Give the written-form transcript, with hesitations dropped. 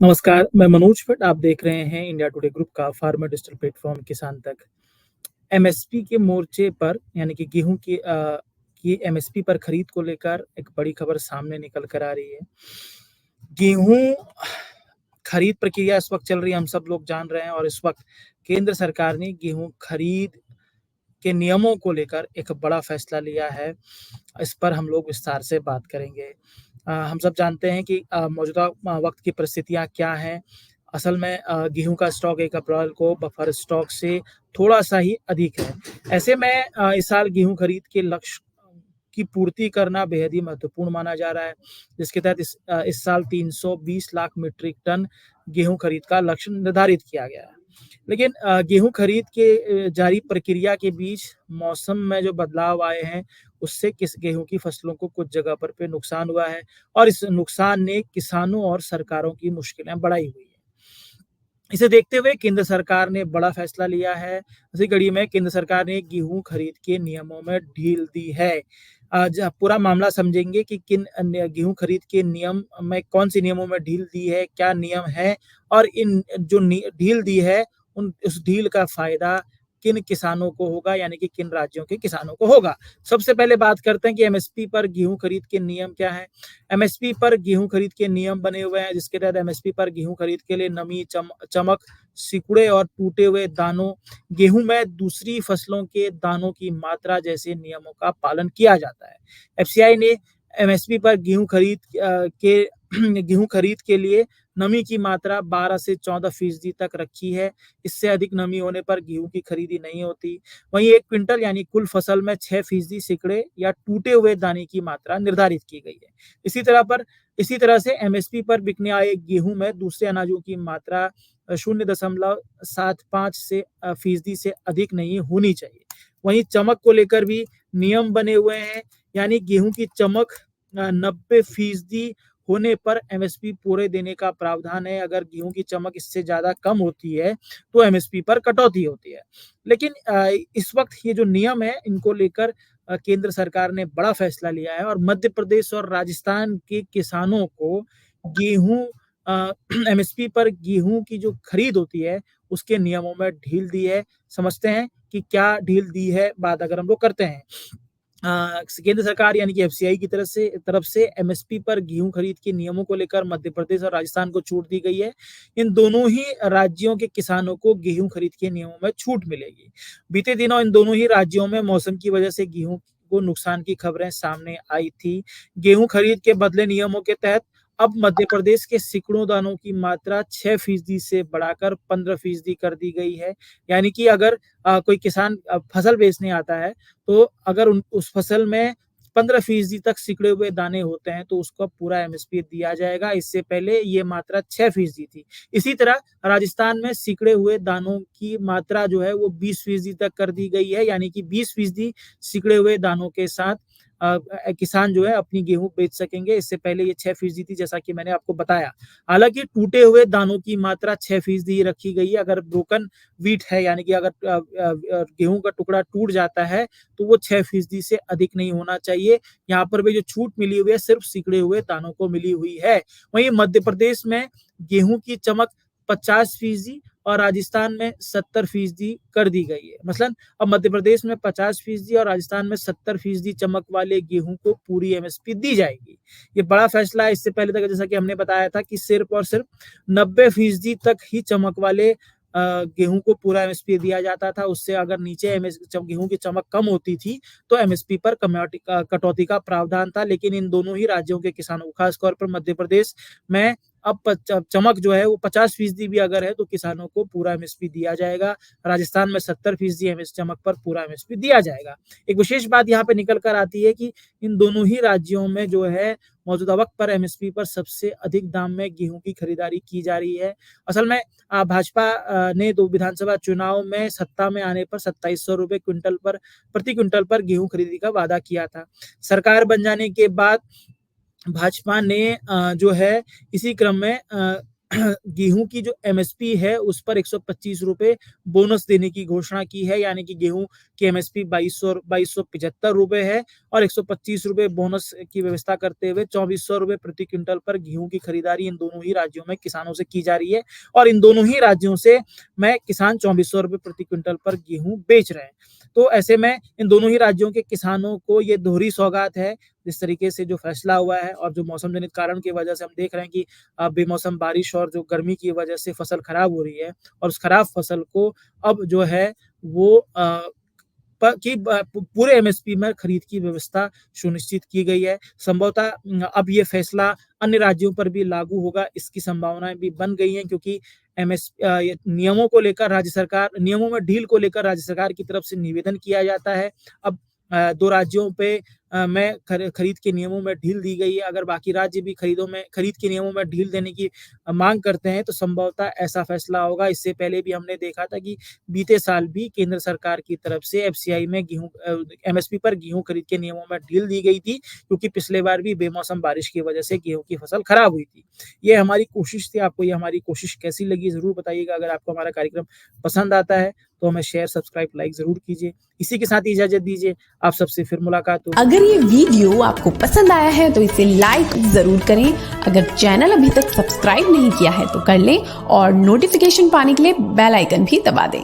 नमस्कार, मैं मनोज भट्ट। आप देख रहे हैं इंडिया टुडे ग्रुप का फार्मर डिजिटल प्लेटफ़ॉर्म किसान तक। एमएसपी के मोर्चे पर यानी कि गेहूँ की एमएसपी पर खरीद को लेकर एक बड़ी खबर सामने निकल कर आ रही है। गेहूँ खरीद प्रक्रिया इस वक़्त चल रही है, हम सब लोग जान रहे हैं और इस वक़्त केंद्र सरकार ने गेहूँ खरीद के नियमों को लेकर एक बड़ा फैसला लिया है। इस पर हम लोग विस्तार से बात करेंगे। हम सब जानते हैं कि मौजूदा वक़्त की परिस्थितियाँ क्या हैं। असल में गेहूँ का स्टॉक 1 अप्रैल को बफर स्टॉक से थोड़ा-सा ही अधिक है। ऐसे में इस साल गेहूँ खरीद के लक्ष्य की पूर्ति करना बेहद ही महत्वपूर्ण माना जा रहा है, जिसके तहत इस साल 320 लाख मीट्रिक टन गेहूँ खरीद का लक्ष्य निर्धारित किया गया है। लेकिन गेहूँ खरीद के जारी प्रक्रिया के बीच मौसम में जो बदलाव आए हैं, उससे किस गेहूँ की फसलों को कुछ जगह पर पे नुकसान हुआ है और इस नुकसान ने किसानों और सरकारों की मुश्किलें बढ़ाई हुई हैं। इसे देखते हुए केंद्र सरकार ने बड़ा फैसला लिया है। इसी कड़ी में केंद्र सरकार ने गेहूँ खरीद के नियमों में ढील दी है। आज पूरा मामला समझेंगे कि किन अन्य गेहूँ खरीद के नियम में कौन-से नियमों में ढील दी है, क्या नियम है और इन जो ढील दी है, उन उस ढील का फ़ायदा किन किसानों को होगा यानी कि किन राज्यों के किसानों को होगा। सबसे पहले बात करते हैं कि एमएसपी पर गेहूँ खरीद के नियम क्या हैं। एमएसपी पर गेहूँ खरीद के नियम बने हुए हैं, जिसके तहत एमएसपी पर गेहूँ खरीद के लिए नमी, चमक, सिकुड़े और टूटे हुए दानों, गेहूँ में दूसरी फसलों के दानों की मात्रा जैसे नियमों का पालन किया जाता है। एफसीआई ने एमएसपी पर गेहूँ खरीद के लिए नमी की मात्रा 12 से 14% तक रखी है। इससे अधिक नमी होने पर गेहूँ की खरीदी नहीं होती। वहीं 1 क्विंटल यानी कुल फसल में 6% सिकड़े या टूटे हुए दाने की मात्रा निर्धारित की गई है। इसी तरह से एमएसपी पर बिकने आए गेहूँ में दूसरे अनाजों की मात्रा 0.75 से फ़ीसदी से अधिक नहीं होनी चाहिए। वहीं चमक को लेकर भी नियम बने हुए हैं, यानी गेहूँ की चमक 90% होने पर एमएसपी पूरे देने का प्रावधान है। अगर गेहूँ की चमक इससे ज़्यादा कम होती है, तो एमएसपी पर कटौती होती है। लेकिन इस वक़्त ये जो नियम है, इनको लेकर केंद्र सरकार ने बड़ा फैसला लिया है और मध्य प्रदेश और राजस्थान के किसानों को गेहूँ अ, एमएसपी पर गेहूँ की जो खरीद होती है, उसके नियमों में ढील दी है। समझते हैं कि क्या ढील दी है, बात अगर हम लोग करते हैं। केंद्र सरकार यानी कि एफसीआई की तरफ से एमएसपी पर गेहूँ खरीद के नियमों को लेकर मध्य प्रदेश और राजस्थान को छूट दी गई है। इन दोनों ही राज्यों के किसानों को गेहूँ खरीद के नियमों में छूट मिलेगी। बीते दिनों इन दोनों ही राज्यों में मौसम की वजह से गेहूँ को नुकसान की खबरें सामने आई थी। गेहूँ खरीद के बदले नियमों के तहत अब मध्य प्रदेश के सैकड़ों दानों की मात्रा 6% से बढ़ाकर 15% कर दी गई है। यानी कि अगर कोई किसान फसल बेचने आता है, तो अगर उस फसल में 15% तक सिकुड़े हुए दाने होते हैं, तो उसको पूरा एमएसपी दिया जाएगा। इससे पहले ये मात्रा 6% थी। इसी तरह राजस्थान में सिकुड़े हुए दानों की मात्रा जो है वो 20% तक कर दी गई है, यानी कि 20% सिकुड़े हुए दानों के साथ किसान जो है अपनी गेहूँ बेच सकेंगे। इससे पहले ये 6% थी, जैसा कि मैंने आपको बताया। हालाँकि टूटे हुए दानों की मात्रा 6% ही रखी गई है। अगर ब्रोकन व्हीट है, यानी कि अगर गेहूँ का टुकड़ा टूट जाता है, तो वो 6% से अधिक नहीं होना चाहिए। यहाँ पर भी जो छूट मिली हुई है, सिर्फ़ सिकुड़े हुए दानों को मिली हुई है। वहीं मध्य प्रदेश में गेहूँ की चमक 50% और राजस्थान में 70% कर दी गई है। मसलन अब मध्य प्रदेश में 50% और राजस्थान में 70% चमक वाले गेहूँ को पूरी एमएसपी दी जाएगी। ये बड़ा फैसला है। इससे पहले तक जैसा कि हमने बताया था कि सिर्फ़ और सिर्फ़ 90% तक ही चमक वाले गेहूँ को पूरा एमएसपी दिया जाता था। उससे अगर नीचे गेहूँ की चमक कम होती थी, तो एमएसपी पर कटौती का प्रावधान था। लेकिन इन दोनों ही राज्यों के किसानों को, खास तौर पर मध्य प्रदेश में, अब चमक जो है वो 50% भी अगर है, तो किसानों को पूरा एमएसपी दिया जाएगा। राजस्थान में 70% एमएस चमक पर पूरा एमएसपी दिया जाएगा। एक विशेष बात यहाँ पे निकल कर आती है कि इन दोनों ही राज्यों में जो है मौजूदा वक़्त पर एमएसपी पर सबसे अधिक दाम में गेहूँ की खरीदारी की जा रही है। असल में भाजपा ने 2 विधानसभा चुनाव में सत्ता में आने पर ₹2700 प्रति क्विंटल पर गेहूँ खरीदी का वादा किया था। सरकार बन जाने के बाद भाजपा ने जो है इसी क्रम में गेहूं की जो एमएसपी है उस पर 125 रुपए बोनस देने की घोषणा की है, यानी कि गेहूं की एमएसपी 2275 रुपए है और 125 रुपए बोनस की व्यवस्था करते हुए 2400 रुपए प्रति क्विंटल पर गेहूं की खरीदारी इन दोनों ही राज्यों में किसानों से की जा रही है और इन दोनों ही राज्यों से में किसान 2400 रुपए प्रति क्विंटल पर गेहूं बेच रहे हैं। तो ऐसे में इन दोनों ही राज्यों के किसानों को ये दोहरी सौगात है जिस तरीके से जो फैसला हुआ है और जो मौसम जनित कारण की वजह से हम देख रहे हैं कि बेमौसम बारिश और जो गर्मी की वजह से फसल खराब हो रही है और उस खराब फसल को अब जो है वो पूरे एमएसपी में खरीद की व्यवस्था सुनिश्चित की गई है। संभवतः अब ये फैसला अन्य राज्यों पर भी लागू होगा, इसकी संभावनाएं भी बन गई हैं क्योंकि नियमों को लेकर राज्य सरकार नियमों में ढील को लेकर राज्य सरकार की तरफ से निवेदन किया जाता है। अब 2 राज्यों पे में खरीद के नियमों में ढील दी गई है। अगर बाकी राज्य भी खरीद के नियमों में ढील देने की मांग करते हैं तो संभवतः ऐसा फैसला होगा। इससे पहले भी हमने देखा था कि बीते साल भी केंद्र सरकार की तरफ से एफसीआई में एमएसपी पर गेहूं खरीद के नियमों में ढील दी गई थी क्योंकि पिछले बार भी बेमौसम बारिश की वजह से गेहूं की फसल खराब हुई थी। ये हमारी कोशिश थी। आपको ये हमारी कोशिश कैसी लगी ज़रूर बताइएगा। अगर आपको हमारा कार्यक्रम पसंद आता है तो हमें शेयर, सब्सक्राइब, लाइक ज़रूर कीजिए। इसी के साथ इजाज़त दीजिए। आप सबसे फिर मुलाकात होगी। अगर ये वीडियो आपको पसंद आया है तो इसे लाइक जरूर करें। अगर चैनल अभी तक सब्सक्राइब नहीं किया है तो कर लें और नोटिफिकेशन पाने के लिए बेल आइकन भी दबा दें।